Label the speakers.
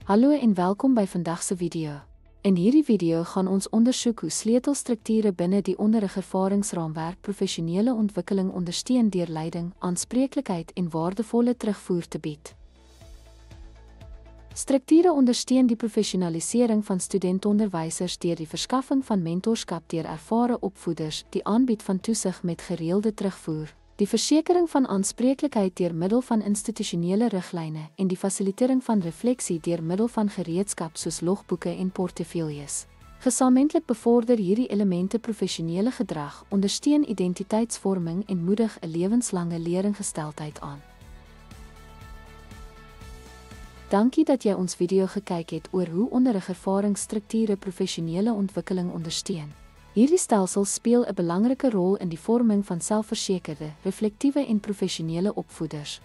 Speaker 1: Hallo en welkom by vandag se video. In hierdie video gaan ons ondersoek hoe sleutelstrukture binne die onderrigervaringsraamwerk professionele ontwikkeling ondersteun deur leiding, aanspreeklikheid en waardevolle terugvoer te bied. Strukture ondersteun die professionalisering van studentonderwysers deur die verskaffing van mentorskap deur ervare opvoeders, die aanbied van toesig met gereelde terugvoer, die versekering van aanspreeklikheid deur middel van institusionele riglyne en die fasilitering van refleksie deur middel van gereedskap soos logboeke en portefeuilles. Gesamentlik bevorder hierdie elemente professionele gedrag, ondersteun identiteitsvorming en moedig 'n lewenslange leergesteldheid aan. Dankie dat jy ons video gekyk het oor hoe onderrigervaringsstrukture professionele ontwikkeling ondersteun. Hierdie stelsels speel 'n belangrike rol in die vorming van selfversekerde, reflektiewe en professionele opvoeders.